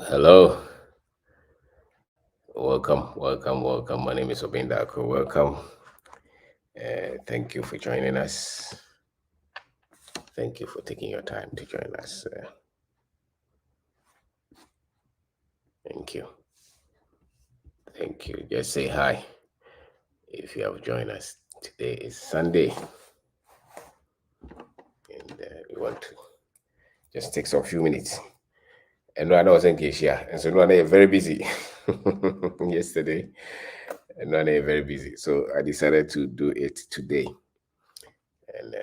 Hello, welcome. My name is OBENG DARKO. Welcome. Thank you for joining us. Thank you for taking your time to join us. Thank you. Thank you. Just say hi if you have joined us. Today is Sunday, and we want to just take some few minutes. And I was in Asia, and so I'm very busy yesterday, and I'm very busy. So I decided to do it today. And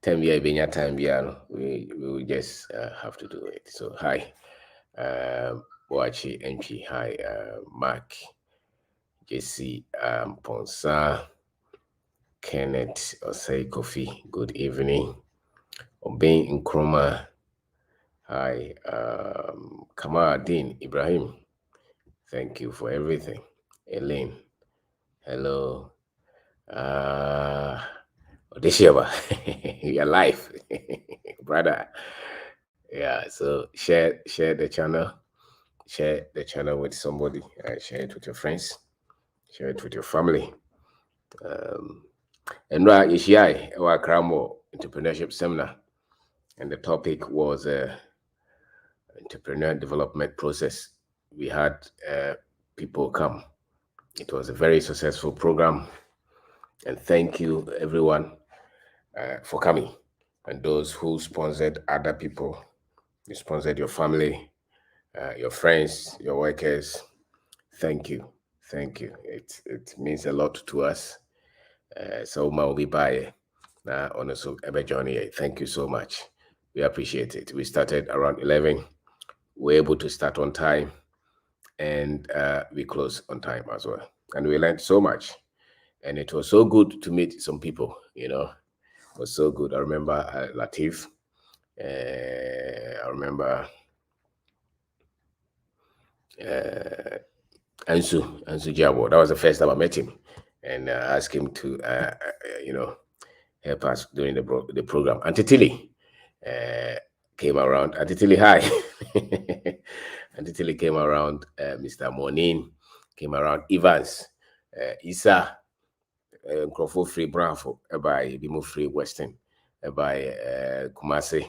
time we will just have to do it. So hi, Boachi NP, hi, Mark, JC, Ponsa, Kenneth, Osei Kofi, good evening. Obeng Nkrumah, hi, Kamal Dean Ibrahim, thank you for everything. Elaine, hello. Odesheba, you're live, brother. Yeah, so share the channel, with somebody, share it with your friends, share it with your family. And right, Ishai, our Kramo entrepreneurship seminar, and the topic was entrepreneur development process. We had people come. It was a very successful program, and thank you everyone for coming, and those who sponsored other people. You sponsored your family, your friends, your workers. Thank you. Thank you. It means a lot to us. So ma will be by on a journey. Thank you so much. We appreciate it. We started around 11. We're able to start on time, and we close on time as well. And we learned so much. And it was so good to meet some people, It was so good. I remember Latif. I remember Ansu Jabo. That was the first time I met him, and asked him to, help us during the program. Auntie Tilly came around. Auntie Tilly, hi. Auntie Tilly came around. Mr. Monin came around. Evans, Isa, Crawford Free Bravo, by Bimo Free Western, by Kumasi,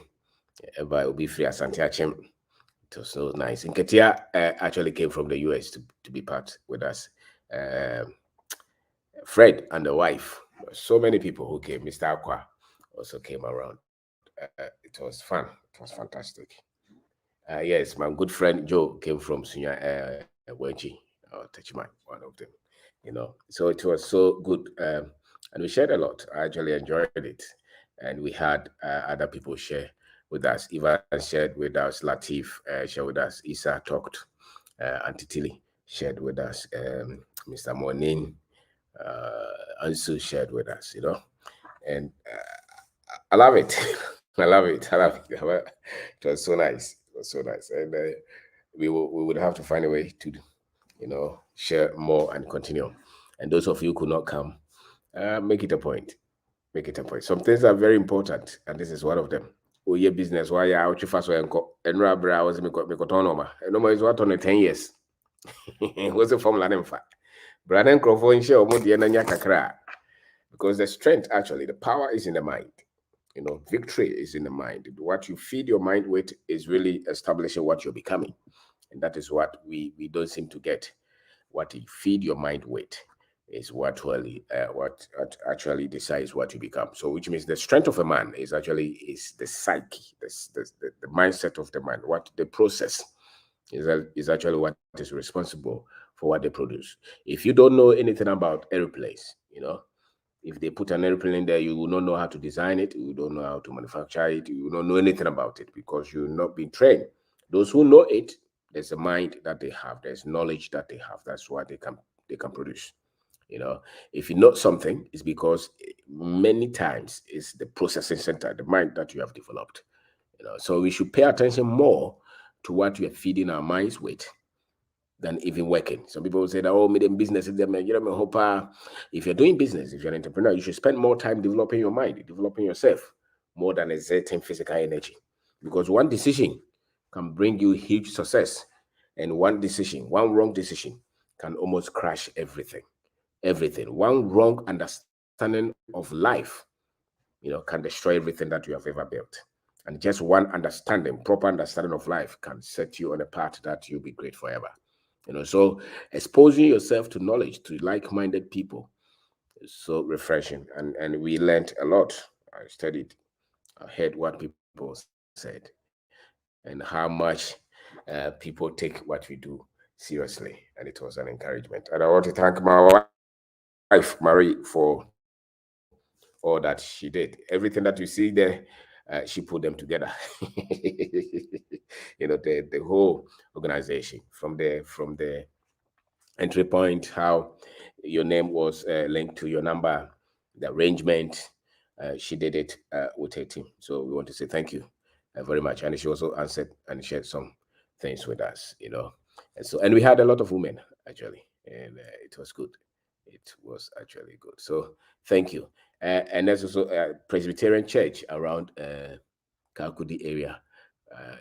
by Obi Free Asante Achem. It was so nice. Nketia actually came from the US to be part with us. Fred and the wife. So many people who came. Mr. Aqua also came around. It was fun. It was fantastic. Yes, my good friend Joe came from Sunya Wenchi or Techman, one of them. So it was so good, and we shared a lot. I actually enjoyed it, and we had other people share with us. Ivan shared with us. Latif shared with us. Isa talked. Auntie Tilly shared with us. Mr. Monin, Ansu shared with us. And I love it. I love it. I love it. It was so nice. It was so nice, and we would have to find a way to, share more and continue. And those of you who could not come, make it a point. Make it a point. Some things are very important, and this is one of them. Oh, yeah, business. Why you out fast? And Rabra was me autonomous. And no more is what on the 10 years. What's the formula? In fact, Brother Crawford, share more the kakra. Because the strength, actually, the power is in the mind. Victory is in the mind. What you feed your mind with is really establishing what you're becoming. And that is what we don't seem to get. What you feed your mind with is what actually decides what you become. So, which means the strength of a man is the psyche, the mindset of the man. What the process is actually what is responsible for what they produce. If you don't know anything about airplanes, if they put an airplane in there, you will not know how to design it. You don't know how to manufacture it. You will not know anything about it because you've not been trained. Those who know it, there's a mind that they have. There's knowledge that they have. That's what they can produce. If you know something, it's because many times it's the processing center, the mind that you have developed. So we should pay attention more to what we are feeding our minds with than even working. Some people say that, oh, medium business is them. If you're doing business, if you're an entrepreneur, you should spend more time developing your mind, developing yourself, more than exerting physical energy. Because one decision can bring you huge success. And one decision, one wrong decision can almost crash everything. Everything. One wrong understanding of life, can destroy everything that you have ever built. And just one understanding, proper understanding of life can set you on a path that you'll be great forever. So exposing yourself to knowledge, to like-minded people is so refreshing. And we learned a lot. I studied, I heard what people said, and how much people take what we do seriously. And it was an encouragement. And I want to thank my wife, Marie, for all that she did. Everything that you see there, she put them together. The whole organization, from the entry point, how your name was linked to your number, the arrangement. She did it with her team. So we want to say thank you very much. And she also answered and shared some things with us. And we had a lot of women actually, and it was good. It was actually good. So thank you. And there's also a Presbyterian church around Kalkudi area.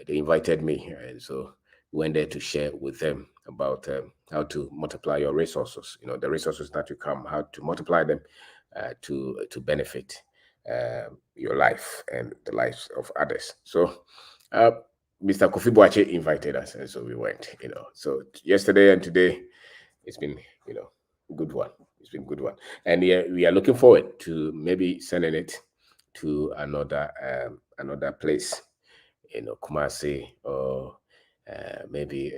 They invited me, and so went there to share with them about how to multiply your resources. The resources that you come, how to multiply them to benefit your life and the lives of others. So, Mr. Kofi Boache invited us, and so we went. So yesterday and today, it's been good one. It's been good one, and yeah, we are looking forward to maybe sending it to another place, Kumasi, or maybe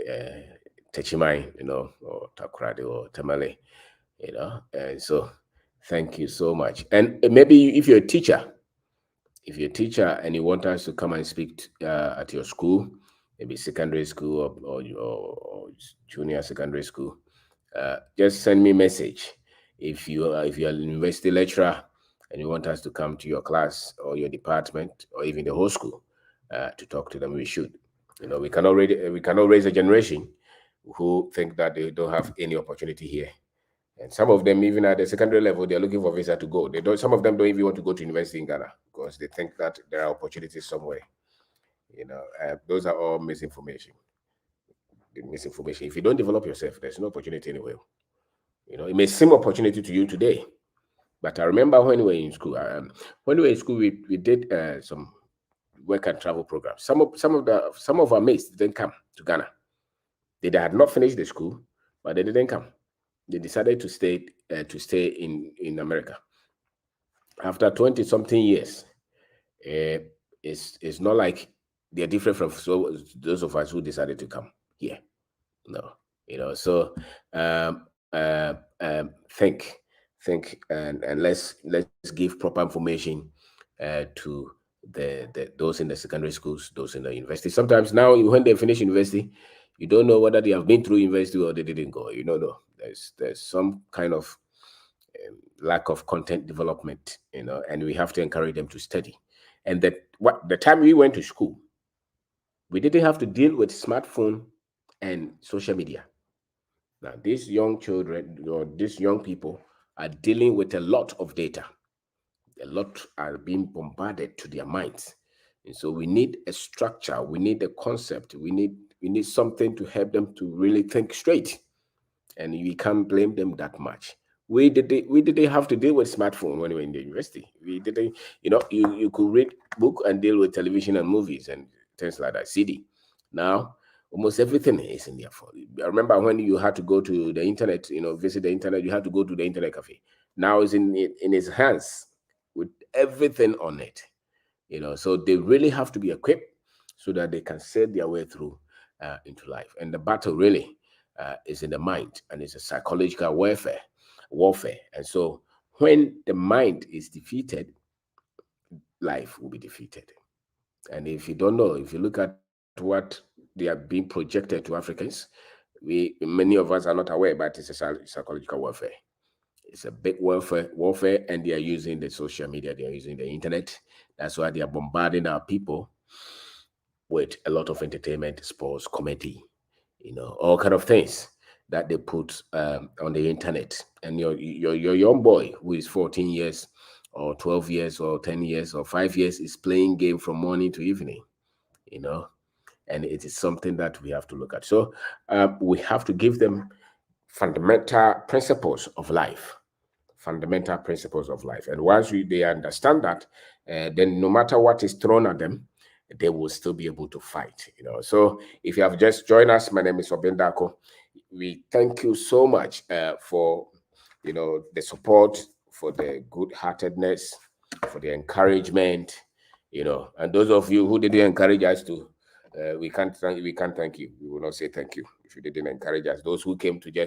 Techimai, or Takoradi or Tamale, And so, thank you so much. And maybe if you're a teacher and you want us to come and speak at your school, maybe secondary school or junior secondary school, just send me a message. If you're a university lecturer and you want us to come to your class or your department or even the whole school to talk to them, we should. We cannot raise a generation who think that they don't have any opportunity here. And some of them, even at the secondary level, they're looking for visa to go. Some of them don't even want to go to university in Ghana because they think that there are opportunities somewhere. Those are all misinformation. Misinformation. If you don't develop yourself, there's no opportunity anywhere. It may seem opportunity to you today, but I remember when we were in school. We did some work and travel programs. Some of our mates didn't come to Ghana. They had not finished the school, but they didn't come. They decided to stay in America. After 20 something years, it's not like they're different from those of us who decided to come here. No, so think and let's give proper information to those in the secondary schools, those in the university. Sometimes now when they finish university, you don't know whether they have been through university or they didn't go. No. There's some kind of lack of content development, and we have to encourage them to study. And the time we went to school, we didn't have to deal with smartphone and social media. Now, these young children or these young people are dealing with a lot of data. A lot are being bombarded to their minds. And so we need a structure, we need a concept, we need something to help them to really think straight. And we can't blame them that much. We didn't have to deal with smartphone when we were in the university. We didn't, you could read book and deal with television and movies and things like that, CD. Now, almost everything is in their phone. I remember when you had to go to the internet, visit the internet, you had to go to the internet cafe. Now it's in his hands with everything on it. So they really have to be equipped so that they can set their way through into life. And the battle really is in the mind, and it's a psychological warfare. And so when the mind is defeated, life will be defeated. And if you don't know, if you look at what they are being projected to Africans, many of us are not aware, but it's a psychological warfare. It's a big warfare, and they are using the social media, they are using the internet. That's why they are bombarding our people with a lot of entertainment, sports, comedy, all kind of things that they put on the internet. And your young boy who is 14 years or 12 years or 10 years or 5 years is playing game from morning to evening. and it is something that we have to look at. So we have to give them fundamental principles of life, fundamental principles of life. And once they understand that, then no matter what is thrown at them, they will still be able to fight. So if you have just joined us, my name is OBENG DARKO. We thank you so much for the support, for the good-heartedness, for the encouragement, and those of you who didn't encourage us to, we can't thank you. We will not say thank you if you didn't encourage us. Those who came to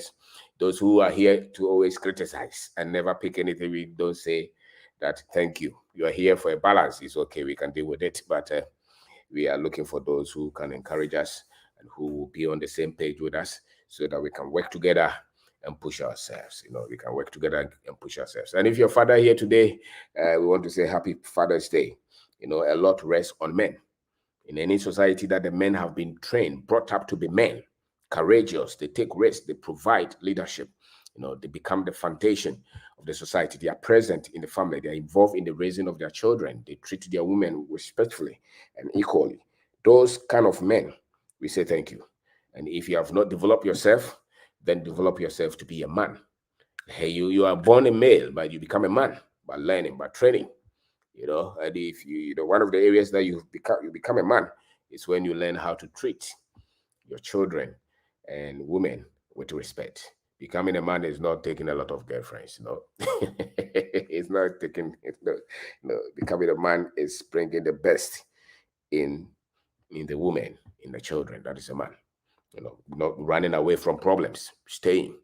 those who are here to always criticize and never pick anything, we don't say that thank you. You are here for a balance. It's okay. We can deal with it. But we are looking for those who can encourage us and who will be on the same page with us so that we can work together and push ourselves. We can work together and push ourselves. And if your father here today, we want to say Happy Father's Day. A lot rests on men. In any society that the men have been trained, brought up to be men, courageous, they take risks, they provide leadership, they become the foundation of the society. They are present in the family, they are involved in the raising of their children, they treat their women respectfully and equally. Those kind of men, we say thank you. And if you have not developed yourself, then develop yourself to be a man. Hey, you are born a male, but you become a man by learning, by training. And if one of the areas that you become a man is when you learn how to treat your children and women with respect. Becoming a man is not taking a lot of girlfriends, It's not taking, becoming a man is bringing the best in the woman, in the children. That is a man. Not running away from problems, staying.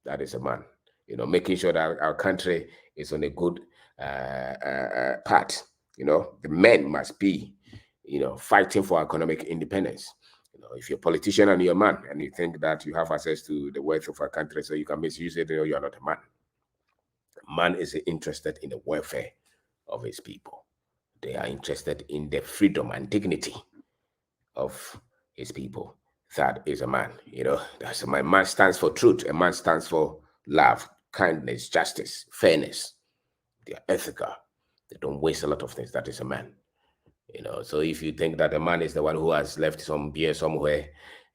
That is a man. Making sure that our country is on a good path. The men must be, fighting for economic independence. If you're a politician and you're a man and you think that you have access to the wealth of our country so you can misuse it, you are not a man. Man is interested in the welfare of his people. They are interested in the freedom and dignity of his people. That is a man. That's a man. Man stands for truth. A man stands for love, kindness, justice, fairness. They are ethical. They don't waste a lot of things. That is a man. So if you think that a man is the one who has left some beer somewhere,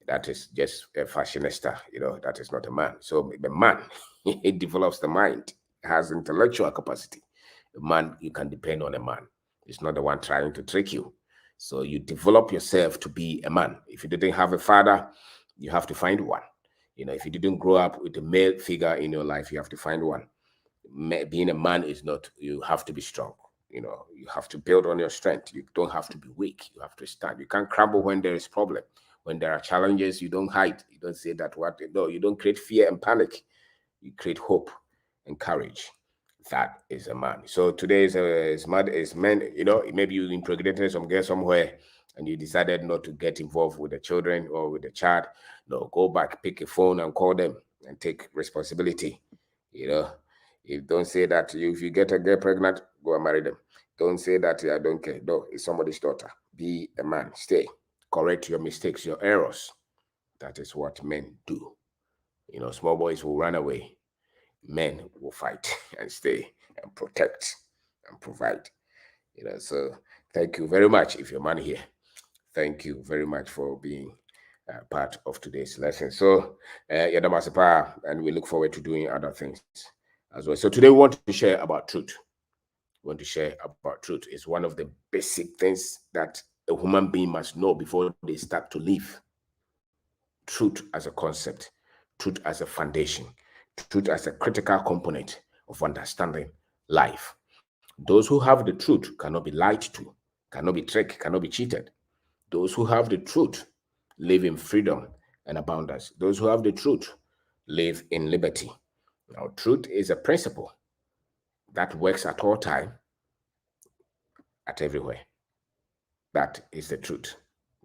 that is just a fashionista. That is not a man. So the man, it develops the mind, has intellectual capacity. A man, you can depend on a man. It's not the one trying to trick you. So you develop yourself to be a man. If you didn't have a father, you have to find one. If you didn't grow up with a male figure in your life, you have to find one. Being a man is not, you have to be strong. You have to build on your strength. You don't have to be weak. You have to stand. You can't crumble when there is problem. When there are challenges, you don't hide. You don't say that you don't create fear and panic. You create hope and courage. That is a man. So today is men. Maybe you impregnated some girl somewhere and you decided not to get involved with the children or with the child. No, go back, pick a phone and call them and take responsibility. You don't say that if you get a girl pregnant, go and marry them. Don't say that I don't care. No, it's somebody's daughter. Be a man. Stay. Correct your mistakes, your errors. That is what men do. Small boys will run away. Men will fight and stay and protect and provide. So thank you very much if you're a man here. Thank you very much for being part of today's lesson. So, and we look forward to doing other things as well. So today we want to share about truth. We want to share about truth. It's one of the basic things that a human being must know before they start to live. Truth as a concept, truth as a foundation, truth as a critical component of understanding life. Those who have the truth cannot be lied to, cannot be tricked, cannot be cheated. Those who have the truth live in freedom and abundance. Those who have the truth live in liberty. Now, truth is a principle that works at all time, at everywhere. That is the truth.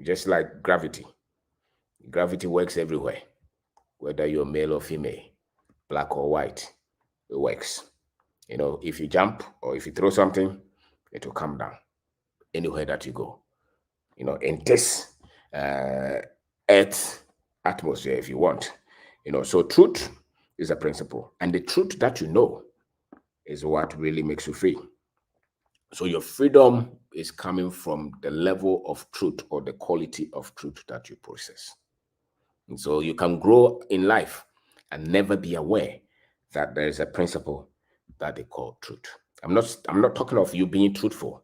Just like gravity. Gravity works everywhere, whether you're male or female, black or white, it works. If you jump or if you throw something, it will come down anywhere that you go. In this Earth atmosphere, if you want. So truth is a principle. And the truth that you know is what really makes you free. So your freedom is coming from the level of truth or the quality of truth that you process. And so you can grow in life and never be aware that there is a principle that they call truth. I'm not talking of you being truthful.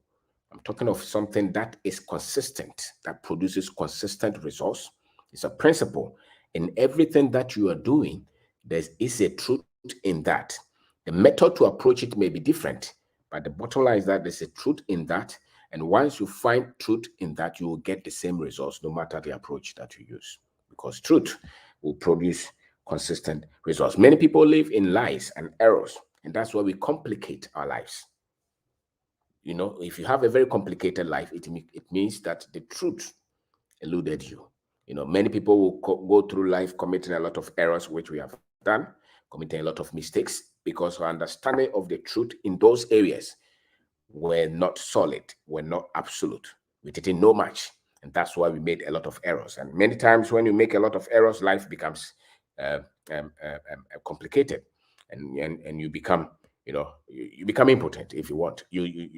I'm talking of something that is consistent, that produces consistent results. It's a principle in everything that you are doing. There is a truth in that. The method to approach it may be different, but the bottom line is that there's a truth in that. And once you find truth in that, you will get the same results no matter the approach that you use, because truth will produce consistent results. Many people live in lies and errors, and that's why we complicate our lives. You know, if you have a very complicated life, it means that the truth eluded you. You know, many people will go through life committing a lot of errors, which we have done, committing a lot of mistakes, because our understanding of the truth in those areas were not solid, were not absolute. We didn't know much. And that's why we made a lot of errors. And many times when you make a lot of errors, life becomes complicated, and you become, you know, you become impotent if you want.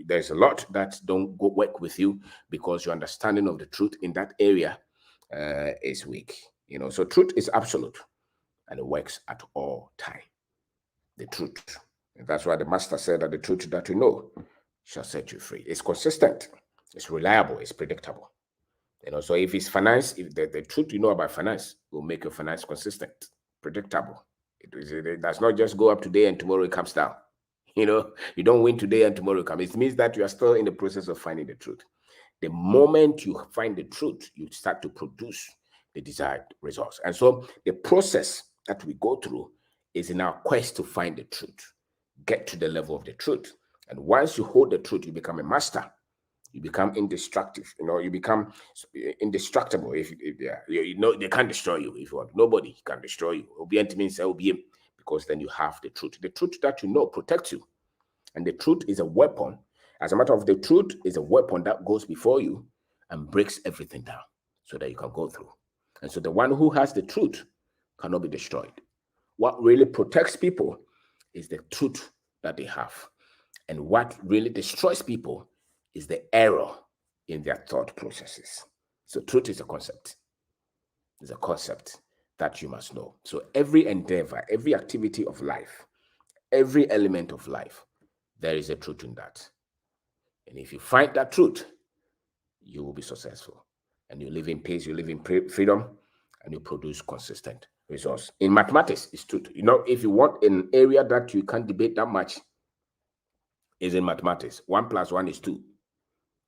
There's a lot that don't go work with you because your understanding of the truth in that area is weak. You know, so truth is absolute and it works at all time. The truth. And that's why the master said that the truth that you know shall set you free. It's consistent, it's reliable, it's predictable. You know, so if it's finance, if the truth you know about finance will make your finance consistent, predictable. It does not just go up today and tomorrow it comes down. You know, you don't win today and tomorrow it comes. It means that you are still in the process of finding the truth. The moment you find the truth, you start to produce the desired results. And so the process that we go through is in our quest to find the truth, get to the level of the truth. And once you hold the truth, you become a master. You become indestructible. You know, you become indestructible. If yeah, you know, they can't destroy you if you want. Nobody can destroy you. Obedient means obedient, because then you have the truth. The truth that you know protects you. And the truth is a weapon. As a matter of the truth is a weapon that goes before you and breaks everything down so that you can go through. And so the one who has the truth cannot be destroyed. What really protects people is the truth that they have. And what really destroys people is the error in their thought processes. So truth is a concept. It's a concept that you must know. So every endeavor, every activity of life, every element of life, there is a truth in that. And if you find that truth, you will be successful. And you live in peace, you live in freedom, and you produce consistent results. In mathematics, it's truth. You know, if you want an area that you can't debate that much, is in mathematics. 1 + 1 is 2.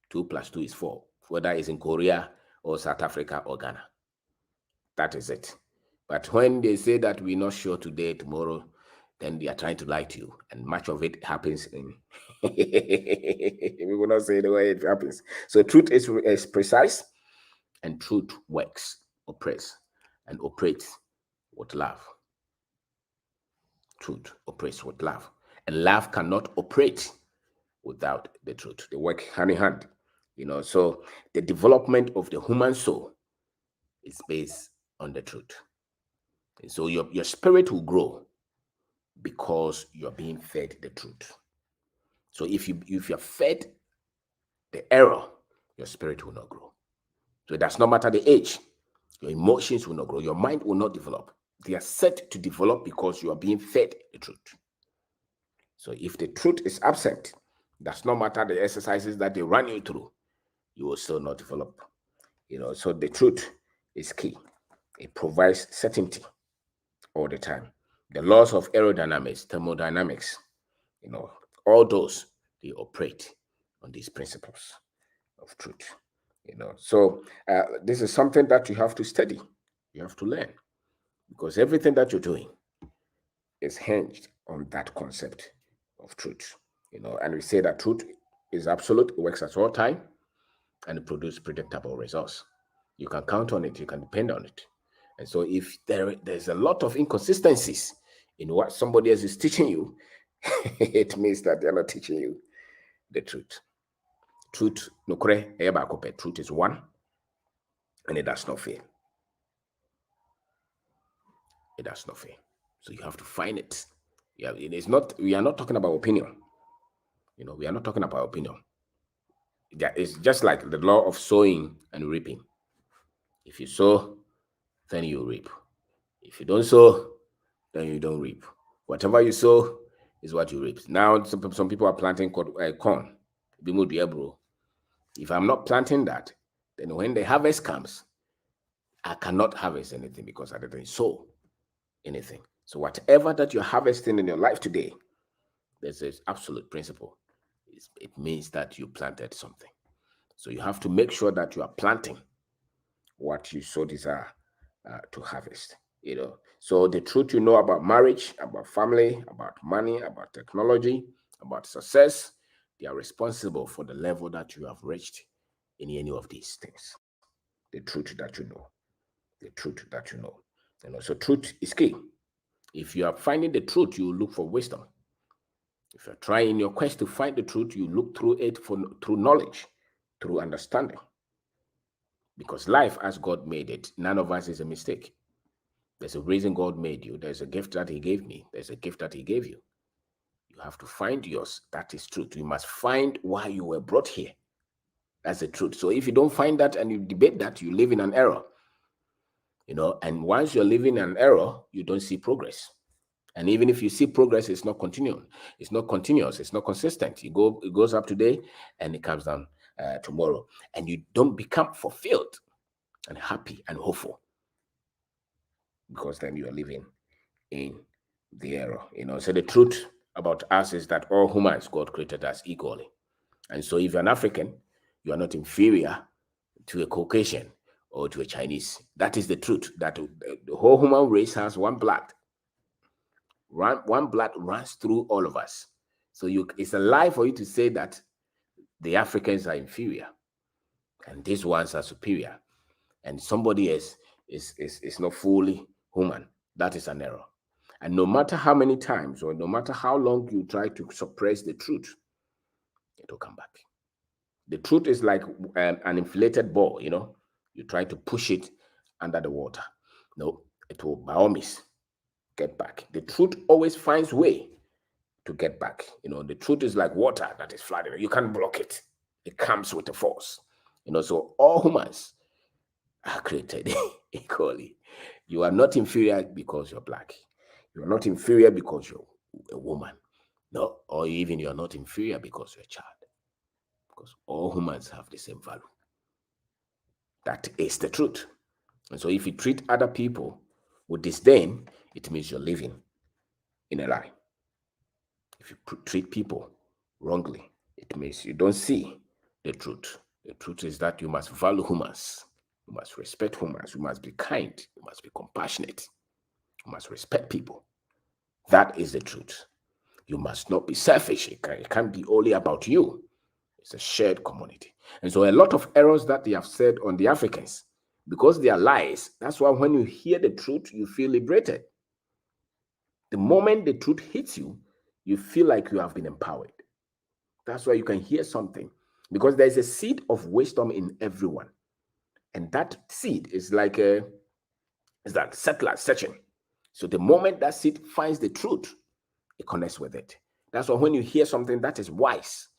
2 + 2 is 4. Whether it's in Korea or South Africa or Ghana. That is it. But when they say that we're not sure today, tomorrow, then they are trying to lie to you. And much of it happens in, we will not say the way it happens. So truth is precise, and truth works, operates, and operates with love. Truth operates with love. And love cannot operate without the truth. They work hand in hand. You know, so the development of the human soul is based on the truth. And so your spirit will grow because you're being fed the truth. So if you're fed the error, your spirit will not grow. So it does not matter the age, your emotions will not grow, your mind will not develop. They are set to develop because you are being fed the truth. So if the truth is absent, it does not matter the exercises that they run you through, you will still not develop. You know, so the truth is key. It provides certainty all the time. The laws of aerodynamics, thermodynamics, you know, all those, they operate on these principles of truth. You know, so this is something that you have to study, you have to learn, because everything that you're doing is hinged on that concept of truth. You know, and we say that truth is absolute, it works at all time, and it produces predictable results. You can count on it, you can depend on it. And so if there's a lot of inconsistencies in what somebody else is teaching you, it means that they're not teaching you the truth. Truth, truth is one, and it does not fail. It does not fail. So you have to find it. Yeah, it is not. We are not talking about opinion. You know, we are not talking about opinion. It's just like the law of sowing and reaping. If you sow, then you reap. If you don't sow, then you don't reap. Whatever you sow is what you reap. Now, some people are planting corn. If I'm not planting that, then when the harvest comes, I cannot harvest anything because I didn't sow anything. So whatever that you're harvesting in your life today, there's this absolute principle. It means that you planted something. So you have to make sure that you are planting what you so desire to harvest. So the truth you know about marriage, about family, about money, about technology, about success, they are responsible for the level that you have reached in any of these things. The truth that you know. The truth that you know. So truth is key. If you are finding the truth, you look for wisdom. If you're trying in your quest to find the truth, you look through it through knowledge, through understanding. Because life as God made it, none of us is a mistake. There's a reason God made you. There's a gift that He gave me. There's a gift that He gave you. You have to find yours. That is truth. You must find why you were brought here. That's the truth. So if you don't find that and you debate that, you live in an error. And once you're living in an error, you don't see progress. And even if you see progress, it's not continuing. It's not continuous. It's not consistent. It goes up today and it comes down tomorrow. And you don't become fulfilled and happy and hopeful, because then you are living in the error. So the truth about us is that all humans, God created us equally. And so if you're an African, you are not inferior to a Caucasian or to a Chinese. That is the truth, that the whole human race has one blood. One blood runs through all of us. So it's a lie for you to say that the Africans are inferior and these ones are superior, and somebody else is not fully human. That is an error. And no matter how many times or no matter how long you try to suppress the truth, it will come back. The truth is like an inflated ball, You try to push it under the water. No, it will by all means get back. The truth always finds way to get back. The truth is like water that is flooding. You can't block it. It comes with a force. So all humans are created equally. You are not inferior because you're black. You are not inferior because you're a woman. No, or even you're not inferior because you're a child. Because all humans have the same value. That is the truth. And so if you treat other people with disdain, it means you're living in a lie. If you treat people wrongly, it means you don't see the truth. The truth is that you must value humans. You must respect humans. You must be kind. You must be compassionate. You must respect people. That is the truth. You must not be selfish. It can't be only about you. It's a shared community. And so a lot of errors that they have said on the Africans, because they are lies, that's why when you hear the truth, you feel liberated. The moment the truth hits you, you feel like you have been empowered. That's why you can hear something, because there's a seed of wisdom in everyone. And that seed is like settler searching. So the moment that seed finds the truth, it connects with it. That's why when you hear something that is wise,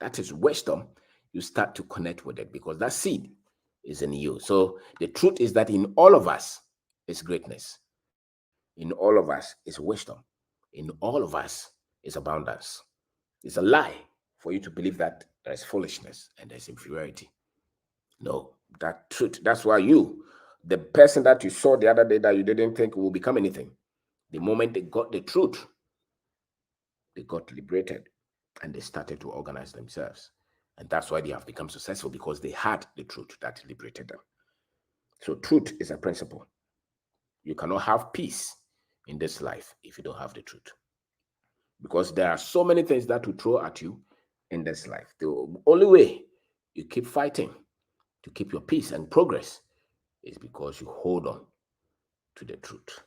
that is wisdom, you start to connect with it because that seed is in you. So the truth is that in all of us is greatness. In all of us is wisdom. In all of us is abundance. It's a lie for you to believe that there's foolishness and there's inferiority. No, that truth. That's why the person that you saw the other day that you didn't think will become anything, the moment they got the truth, they got liberated and they started to organize themselves. And that's why they have become successful, because they had the truth that liberated them. So truth is a principle. You cannot have peace in this life if you don't have the truth. Because there are so many things that will throw at you in this life. The only way you keep fighting to keep your peace and progress is because you hold on to the truth.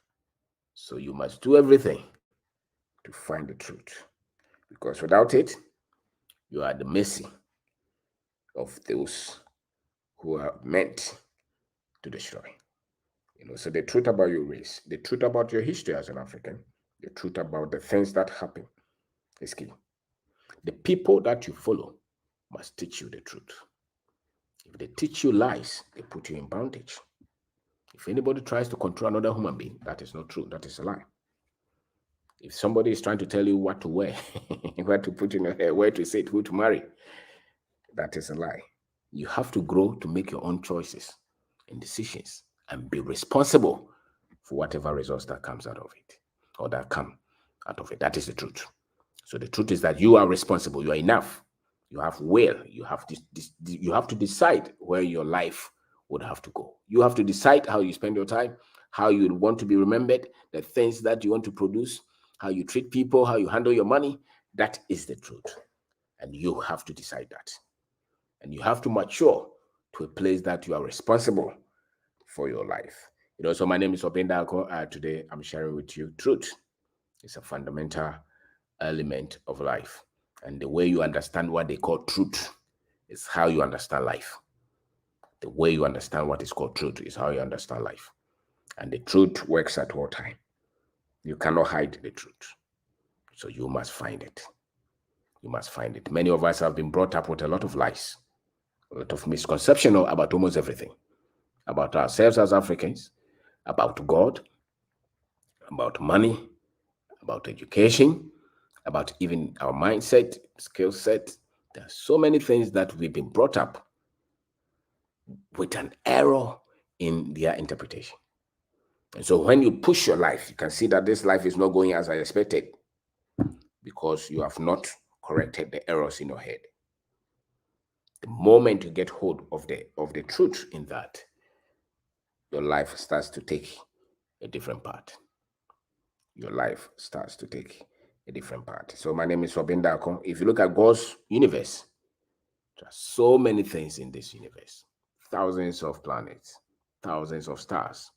So you must do everything to find the truth. Because without it, you are at the mercy of those who are meant to destroy. So the truth about your race, the truth about your history as an African, the truth about the things that happen is key. The people that you follow must teach you the truth. If they teach you lies, they put you in bondage. If anybody tries to control another human being, that is not true. That is a lie. If somebody is trying to tell you what to wear, what to put in your hair, where to sit, who to marry, that is a lie. You have to grow to make your own choices and decisions and be responsible for whatever results that comes out of it or that come out of it. That is the truth. So the truth is that you are responsible. You are enough. You have will. You have to decide where your life would have to go. You have to decide how you spend your time, how you want to be remembered, the things that you want to produce, how you treat people, how you handle your money. That is the truth. And you have to decide that. And you have to mature to a place that you are responsible for your life. So my name is OBENG DARKO. Today I'm sharing with you truth. It's a fundamental element of life. And the way you understand what they call truth is how you understand life. The way you understand what is called truth is how you understand life. And the truth works at all time. You cannot hide the truth. So you must find it. You must find it. Many of us have been brought up with a lot of lies, a lot of misconception about almost everything, about ourselves as Africans, about God, about money, about education, about even our mindset, skill set. There are so many things that we've been brought up with an error in their interpretation. And so when you push your life, you can see that this life is not going as I expected because you have not corrected the errors in your head. The moment you get hold of the truth in that, your life starts to take a different path. Your life starts to take a different path. So my name is OBENG DARKO. If you look at God's universe, there are so many things in this universe. Thousands of planets, thousands of stars,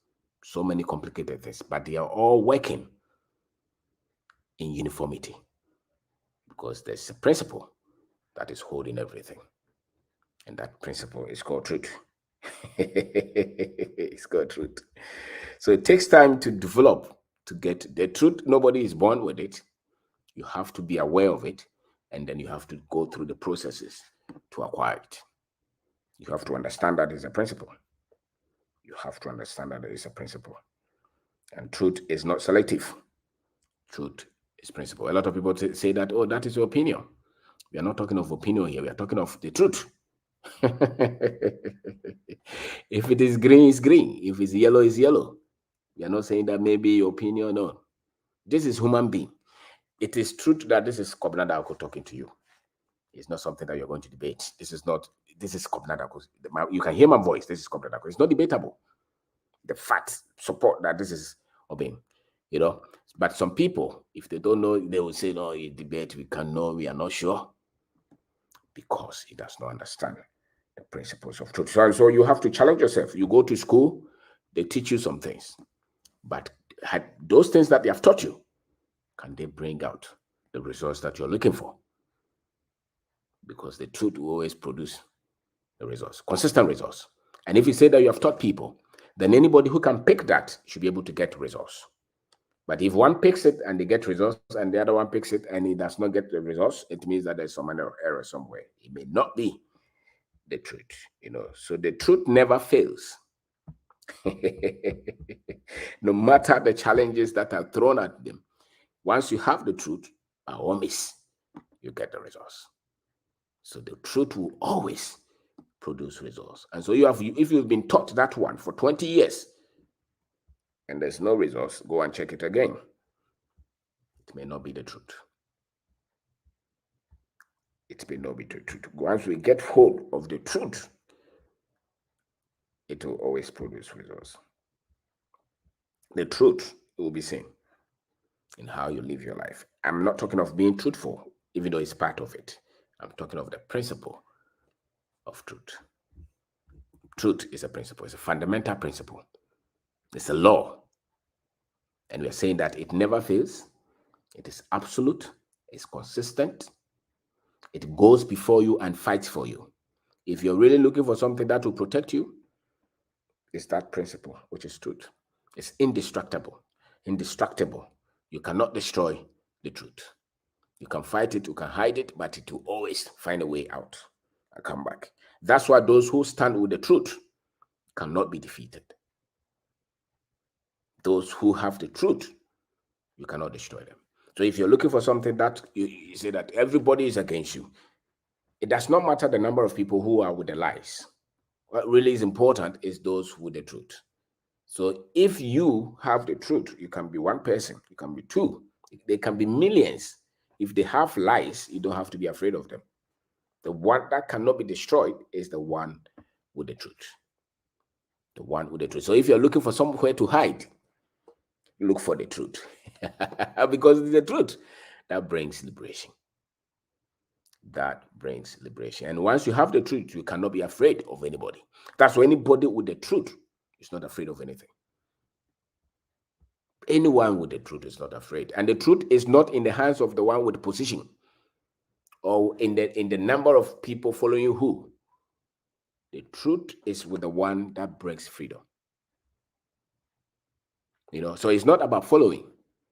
so many complicated things, but they are all working in uniformity because there's a principle that is holding everything. And that principle is called truth. It's called truth. So it takes time to develop, to get the truth. Nobody is born with it. You have to be aware of it, and then you have to go through the processes to acquire it. You have to understand that it's a principle. You have to understand that it is a principle. And truth is not selective. Truth is principle. A lot of people say that, oh, that is your opinion. We are not talking of opinion here. We are talking of the truth. If it is green, it's green. If it's yellow, it's yellow. We are not saying that maybe your opinion, no. This is human being. It is truth that this is OBENG DARKO talking to you. It's not something that you're going to debate. This is OBENG DARKO. You can hear my voice. This is OBENG DARKO. It's not debatable. The facts support that this is OBENG, But some people, if they don't know, they will say, no, you debate, we can know, we are not sure. Because he does not understand the principles of truth. So you have to challenge yourself. You go to school, they teach you some things. But those things that they have taught you, can they bring out the results that you're looking for? Because the truth will always produce the results, consistent results. And if you say that you have taught people, then anybody who can pick that should be able to get results. But if one picks it and they get results and the other one picks it and he does not get the results, it means that there's some error somewhere. It may not be the truth, So the truth never fails. No matter the challenges that are thrown at them, once you have the truth, by all means, you get the results. So the truth will always produce results. And so if you've been taught that one for 20 years and there's no results, go and check it again. It may not be the truth. It may not be the truth. Once we get hold of the truth, it will always produce results. The truth will be seen in how you live your life. I'm not talking of being truthful, even though it's part of it. I'm talking of the principle of truth. Truth is a principle. It's a fundamental principle. It's a law. And we are saying that it never fails. It is absolute. It's consistent. It goes before you and fights for you. If you're really looking for something that will protect you, it's that principle, which is truth. It's indestructible. You cannot destroy the truth. You can fight it, you can hide it, but it will always find a way out. I come back. That's why those who stand with the truth cannot be defeated. Those who have the truth, you cannot destroy them. So if you're looking for something that you say that everybody is against you, it does not matter the number of people who are with the lies. What really is important is those with the truth. So if you have the truth, you can be one person, you can be two, they can be millions. If they have lies, you don't have to be afraid of them. The one that cannot be destroyed is the one with the truth. The one with the truth. So if you're looking for somewhere to hide, look for the truth. Because it's the truth that brings liberation. That brings liberation. And once you have the truth, you cannot be afraid of anybody. That's why anybody with the truth is not afraid of anything. Anyone with the truth is not afraid. And the truth is not in the hands of the one with position or in the number of people following you who. The truth is with the one that brings freedom. So it's not about following.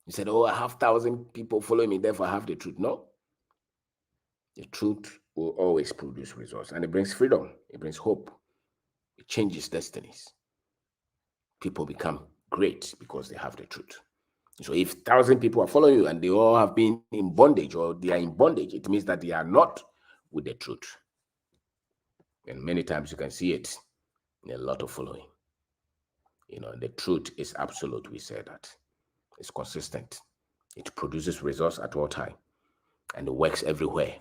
You said, oh, I have 1,000 people following me, therefore I have the truth. No. The truth will always produce results, and it brings freedom. It brings hope. It changes destinies. People become great because they have the truth. So if 1,000 people are following you and they all have been in bondage or they are in bondage, it means that they are not with the truth. And many times you can see it in a lot of following. The truth is absolute. We say that. It's consistent. It produces results at all time. And it works everywhere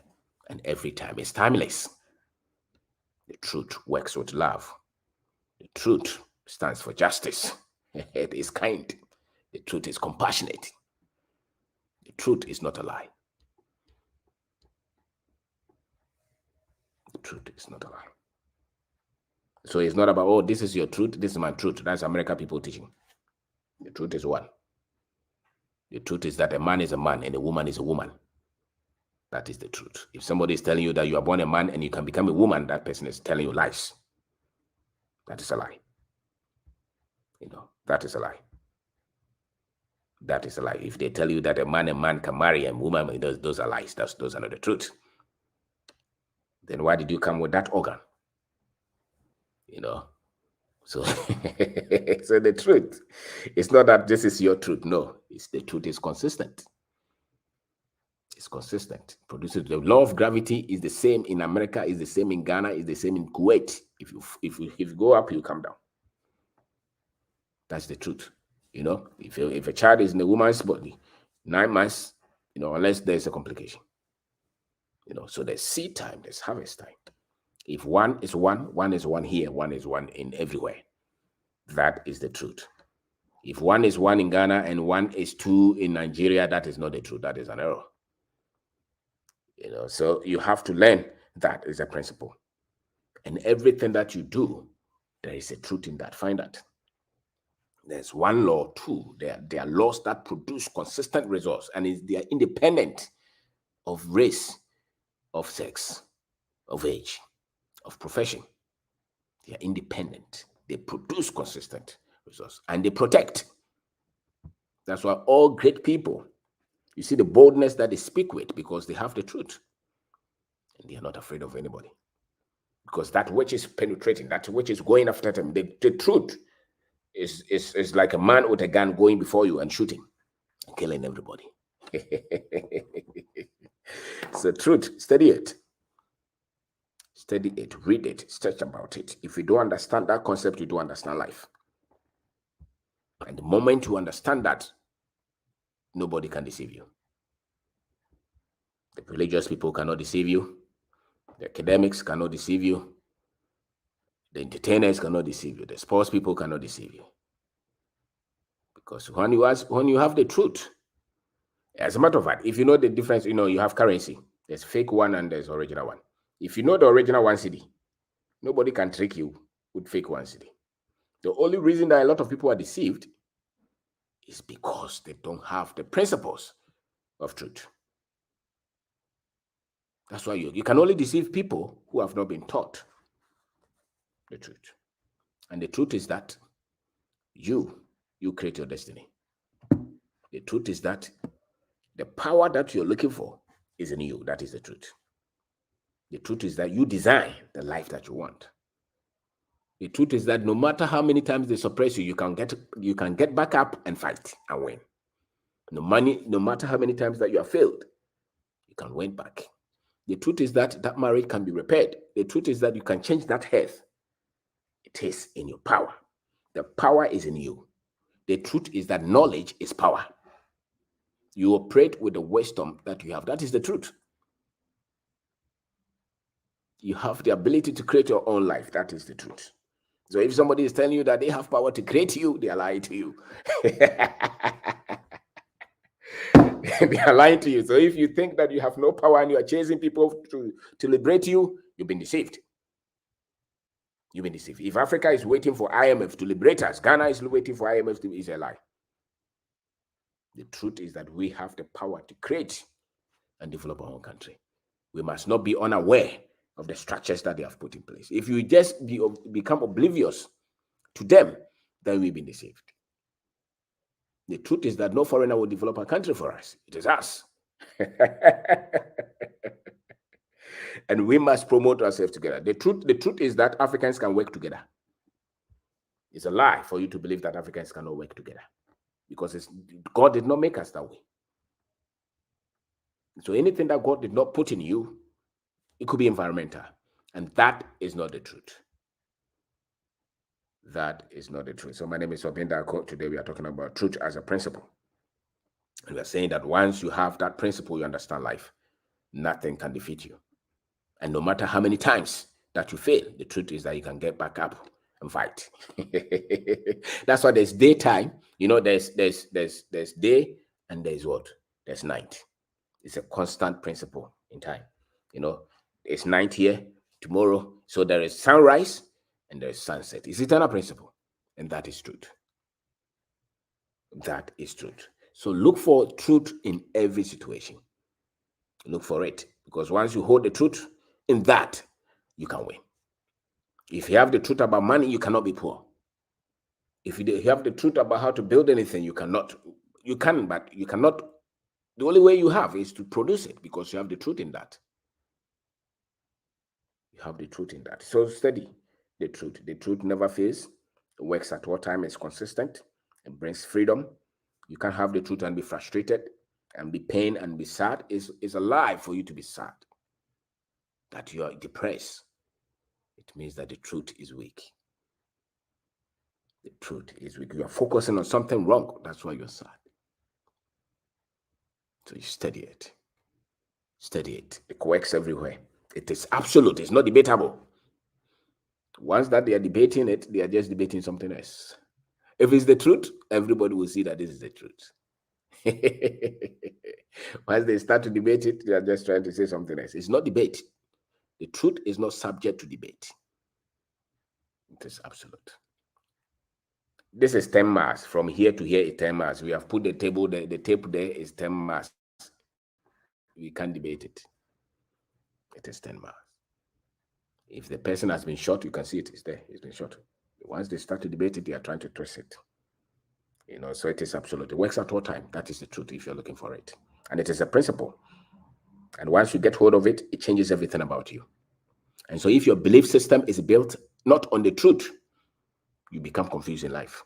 and every time. It's timeless. The truth works with love. The truth stands for justice. It is kind. The truth is compassionate. The truth is not a lie. The truth is not a lie. So it's not about, oh, this is your truth, this is my truth. That's American people teaching. The truth is one. The truth is that a man is a man and a woman is a woman. That is the truth. If somebody is telling you that you are born a man and you can become a woman, that person is telling you lies. That is a lie. That is a lie. That is a lie. If they tell you that a man can marry a woman, those are lies. Those are not the truth. Then why did you come with that organ? So, so the truth, it's not that this is your truth. No, it's the truth is consistent. It's consistent. Produces the law of gravity is the same in America, is the same in Ghana, is the same in Kuwait. If you go up, you come down. That's the truth. If a child is in a woman's body, 9 months, unless there's a complication. So there's seed time, there's harvest time. If one is one here, one is one in everywhere. That is the truth. If one is one in Ghana and one is two in Nigeria, that is not the truth. That is an error. So you have to learn that is a principle. And everything that you do, there is a truth in that. Find that. There's one law, two. There are laws that produce consistent results, and they are independent of race, of sex, of age, of profession. They are independent. They produce consistent results, and they protect. That's why all great people, you see the boldness that they speak with, because they have the truth. And they are not afraid of anybody. Because that which is penetrating, that which is going after them, the truth is like a man with a gun going before you and shooting and killing everybody. So truth, study it. Study it, read it, search about it. If you don't understand that concept, you don't understand life. And the moment you understand that, nobody can deceive you. The religious people cannot deceive you. The academics cannot deceive you. The entertainers cannot deceive you. The sports people cannot deceive you. Because when you have the truth, as a matter of fact, if you know the difference, you have currency. There's fake one and there's original one. If you know the original one cedi, nobody can trick you with fake one cedi. The only reason that a lot of people are deceived is because they don't have the principles of truth. That's why you can only deceive people who have not been taught the truth. And the truth is that you create your destiny. The truth is that the power that you're looking for is in you. That is the truth. The truth is that you design the life that you want. The truth is that no matter how many times they suppress you, you can get back up and fight and win. No matter how many times that you have failed, you can win back. The truth is that that marriage can be repaired. The truth is that you can change that health. It is in your power. The power is in you. The truth is that knowledge is power. You operate with the wisdom that you have. That is the truth. You have the ability to create your own life. That is the truth. So if somebody is telling you that they have power to create you, they are lying to you. They are lying to you. So if you think that you have no power and you are chasing people to liberate you, you've been deceived. You've been deceived. If Africa is waiting for IMF to liberate us, Ghana is waiting for IMF to, is a lie. The truth is that we have the power to create and develop our own country. We must not be unaware of the structures that they have put in place. If you just become oblivious to them, then we've been deceived. The truth is that no foreigner will develop a country for us. It is us. And we must promote ourselves together. The truth is that Africans can work together. It's a lie for you to believe that Africans cannot work together, because God did not make us that way. So anything that God did not put in you, it could be environmental. And that is not the truth. That is not the truth. So my name is OBENG DARKO. Today we are talking about truth as a principle. And we are saying that once you have that principle, you understand life. Nothing can defeat you. And no matter how many times that you fail, the truth is that you can get back up and fight. That's why there's daytime. There's day and there's what? There's night. It's a constant principle in time. It's night here, tomorrow. So there is sunrise and there is sunset. It's eternal principle. And that is truth. That is truth. So look for truth in every situation. Look for it. Because once you hold the truth in that, you can win. If you have the truth about money, you cannot be poor. If you have the truth about how to build anything, you cannot. You can, but you cannot. The only way you have is to produce it, because you have the truth in that. You have the truth in that. So study the truth. The truth never fails. It works at all time. It's consistent. It brings freedom. You can't have the truth and be frustrated and be pained and be sad. It's a lie for you to be sad, that you are depressed. It means that the truth is weak. The truth is weak. You are focusing on something wrong. That's why you're sad. So you study it. Study it. It works everywhere. It is absolute. It's not debatable. Once that they are debating it, they are just debating something else. If it's the truth, everybody will see that this is the truth. Once they start to debate it, they are just trying to say something else. It's not debate. The truth is not subject to debate. It is absolute. This is 10 miles. From here to here is 10 miles. We have put the table there. The tape there is 10 miles. We can't debate it. It is 10 miles. If the person has been shot, you can see it. It's there. It's been shot. Once they start to debate it, they are trying to twist it. So it is absolute. It works at all time. That is the truth if you're looking for it. And it is a principle. And once you get hold of it, it changes everything about you. And so if your belief system is built not on the truth, you become confused in life.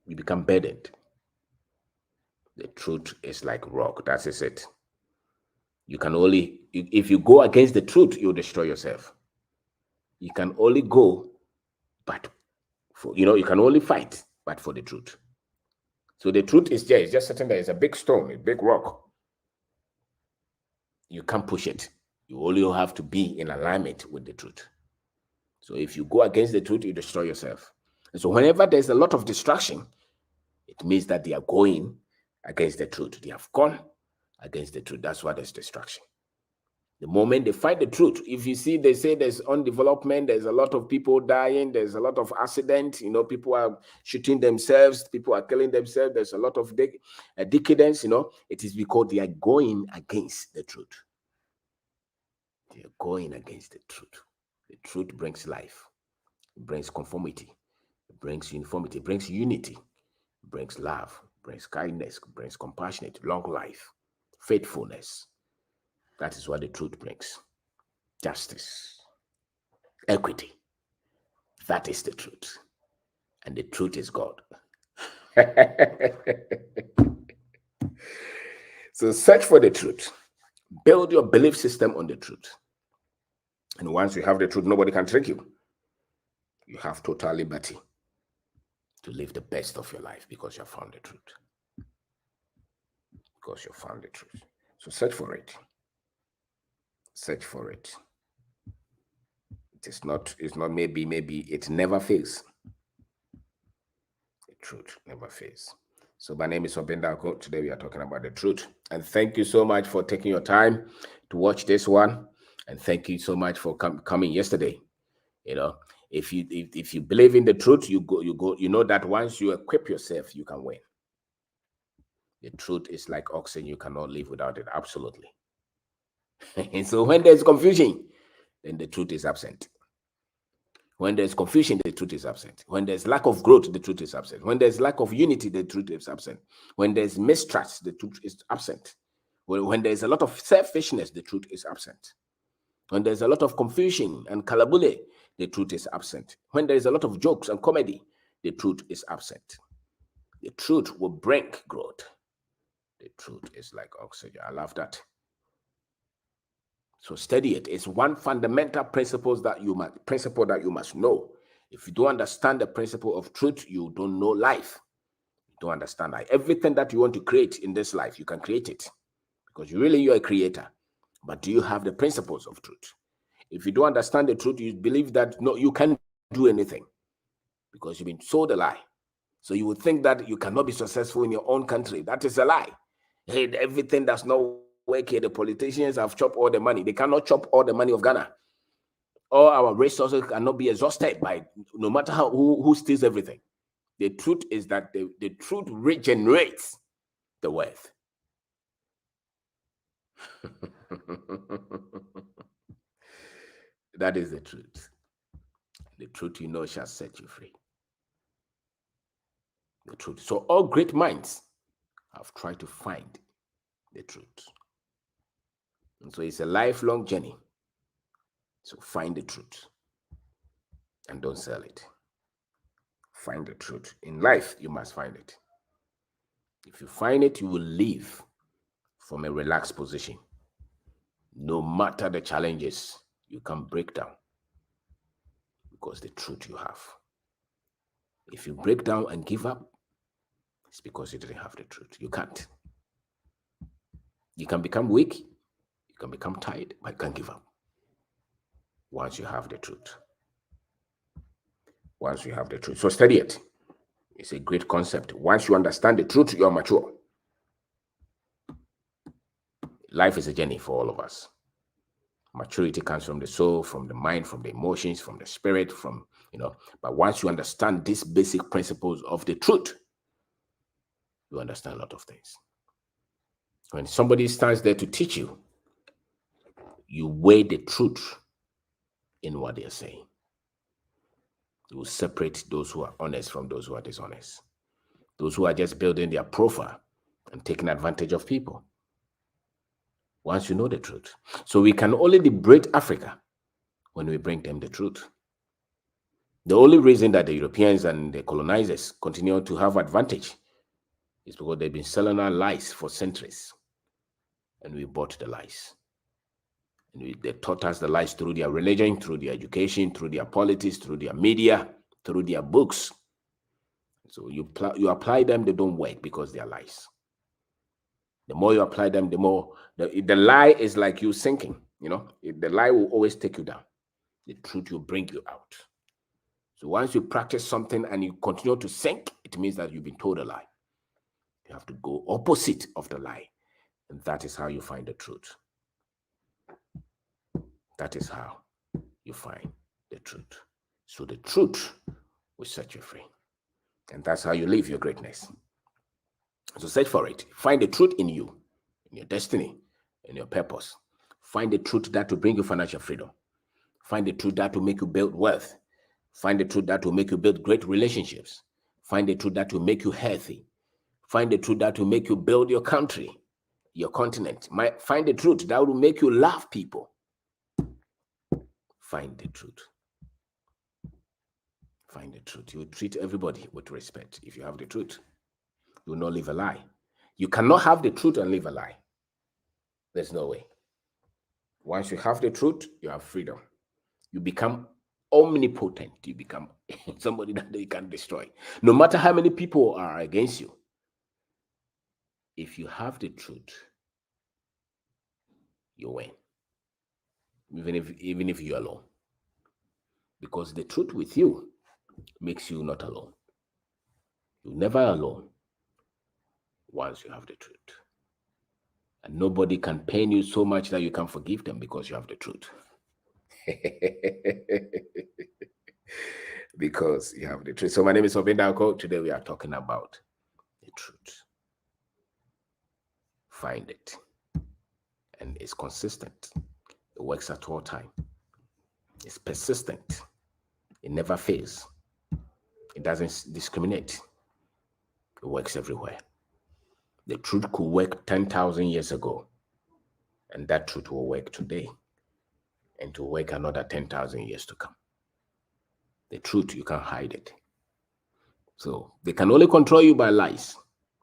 You become burdened. The truth is like rock. That is it. You can only, if you go against the truth, you'll destroy yourself. You can only go, but you can only fight, but for the truth. So the truth is there. It's just sitting there. It's a big stone, a big rock. You can't push it. You only have to be in alignment with the truth. So if you go against the truth, you destroy yourself. And so whenever there's a lot of distraction, it means that they are going against the truth. They have gone against the truth. That's why there's distraction. The moment they find the truth, if you see, they say there's undevelopment, there's a lot of people dying, there's a lot of accidents, people are shooting themselves, people are killing themselves, there's a lot of decadence, it is because they are going against the truth. They are going against the truth. The truth brings life. It brings conformity. It brings uniformity. It brings unity. It brings love. It brings kindness. It brings compassionate, long life, faithfulness. That is what the truth brings. Justice, equity. That is the truth. And the truth is God. So search for the truth. Build your belief system on the truth. And once you have the truth, nobody can trick you. You have total liberty to live the best of your life because you have found the truth. Because you found the truth. So search for it. Search for it. It's not maybe it never fails. The truth never fails. So my name is OBENG DARKO. Today we are talking about the truth. And thank you so much for taking your time to watch this one. And thank you so much for coming yesterday. You know, if you believe in the truth, you know that once you equip yourself, you can win. The truth is like oxygen, you cannot live without it. Absolutely. And so when there's confusion, then the truth is absent. When there's confusion, the truth is absent. When there's lack of growth, the truth is absent. When there's lack of unity, the truth is absent. When there's mistrust, the truth is absent. When there's a lot of selfishness, the truth is absent. When there's a lot of confusion and kalabule, the truth is absent. When there's a lot of jokes and comedy, the truth is absent. The truth will bring growth. The truth is like oxygen. I love that. So study it. It's one fundamental principle that you must know. If you don't understand the principle of truth, you don't know life. You don't understand life. Everything that you want to create in this life, you can create it because you're a creator. But do you have the principles of truth? If you don't understand the truth, you believe that no, you can't do anything because you've been sold a lie. So you would think that you cannot be successful in your own country. That is a lie. Hey, everything does not work here. The politicians have chopped all the money. They cannot chop all the money of Ghana. All our resources cannot be exhausted by no matter who steals everything. The truth is that the truth regenerates the wealth. That is the truth. The truth you know shall set you free. The truth. So all great minds have tried to find the truth. And so it's a lifelong journey. So find the truth and don't sell it. Find the truth. In life, you must find it. If you find it, you will live from a relaxed position. No matter the challenges, you can break down because the truth you have. If you break down and give up, it's because you didn't have the truth. You can't. You can become weak, you can become tired, but you can't give up once you have the truth. Once you have the truth. So study it. It's a great concept. Once you understand the truth, you are mature. Life is a journey for all of us. Maturity comes from the soul, from the mind, from the emotions, from the spirit, but once you understand these basic principles of the truth, you understand a lot of things. When somebody stands there to teach you, you weigh the truth in what they're saying. You will separate those who are honest from those who are dishonest. Those who are just building their profile and taking advantage of people. Once you know the truth. So we can only liberate Africa when we bring them the truth. The only reason that the Europeans and the colonizers continue to have advantage is because they've been selling our lies for centuries. And we bought the lies. And they taught us the lies through their religion, through their education, through their politics, through their media, through their books. So you apply them, they don't work because they are lies. The more you apply them, the more the lie is like you sinking. The lie will always take you down. The truth will bring you out. So once you practice something and you continue to sink, it means that you've been told a lie. You have to go opposite of the lie. And that is how you find the truth. That is how you find the truth. So the truth will set you free. And that's how you live your greatness. So search for it. Find the truth in you, in your destiny, in your purpose. Find the truth that will bring you financial freedom. Find the truth that will make you build wealth. Find the truth that will make you build great relationships. Find the truth that will make you healthy. Find the truth that will make you build your country. your continent. Find the truth that will make you love people. Find the truth. Find the truth. You treat everybody with respect. If you have the truth, you will not live a lie. You cannot have the truth and live a lie. There's no way. Once you have the truth, you have freedom. You become omnipotent. You become somebody that they can destroy. No matter how many people are against you, if you have the truth, you win. Even if you're alone. Because the truth with you makes you not alone. You're never alone once you have the truth. And nobody can pain you so much that you can forgive them because you have the truth. Because you have the truth. So my name is OBENG DARKO. Today we are talking about the truth. Find it. And it's consistent. It works at all time. It's persistent. It never fails. It doesn't discriminate. It works everywhere. The truth could work 10,000 years ago, and that truth will work today, and to work another 10,000 years to come. The truth, you can't hide it. So they can only control you by lies.